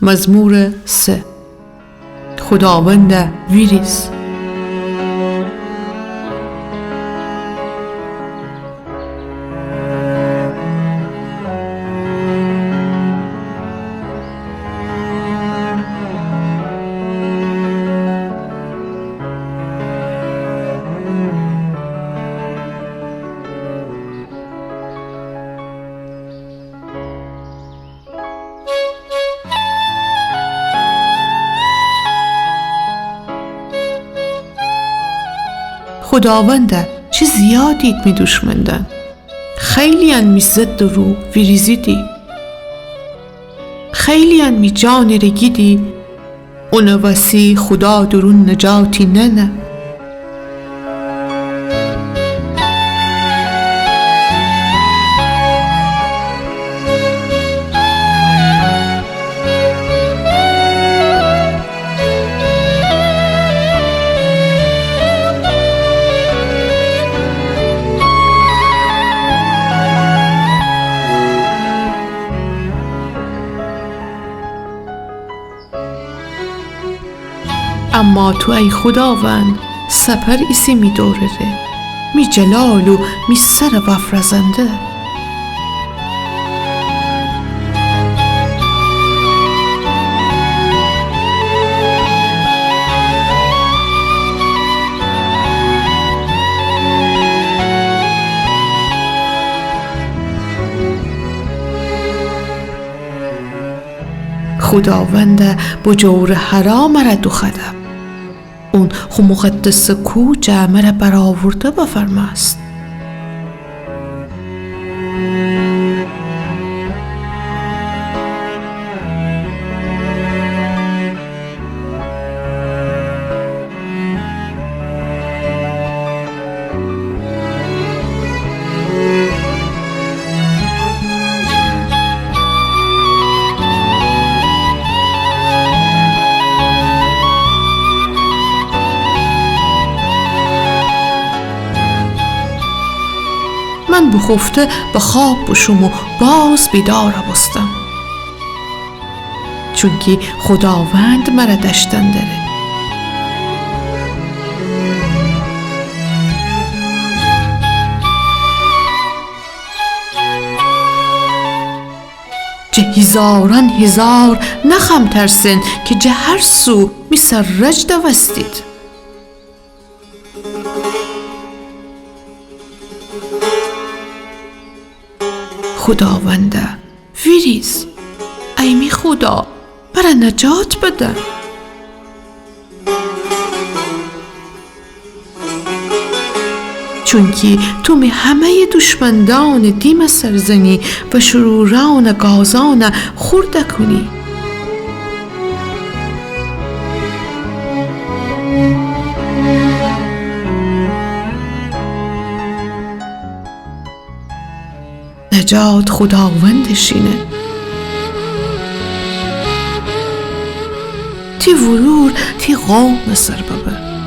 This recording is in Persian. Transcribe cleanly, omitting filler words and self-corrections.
مزمور 3. خداوند ویریز. خداونده چه زیادید می دشمندن، خیلی ان می زد رو ویریزیدی، خیلی ان می جان رگیدی، اون وسی خدا درون نجاتی نه. اما تو ای خداوند سپر ایسی می دوره، می جلال و می سر وفرزنده. خداوند بجور حرام را دو خدم، اون خو مقدس کو جمع را برآورده بفرماست. من بخفته به خواب بشم و باز بیدار بستم، چونکی خداوند مرا دشتن داره. جه هزاران هزار نخم ترسن که جه هر سو می سر رجده وستید. خداونده ویریز، ای می خدا برا نجات بده. چونکی تو می همه دشمندان دیم سرزنی و شروران گازان خورده کنی. نجات خداوندشینه. تی ورور تی قوم سر ببر،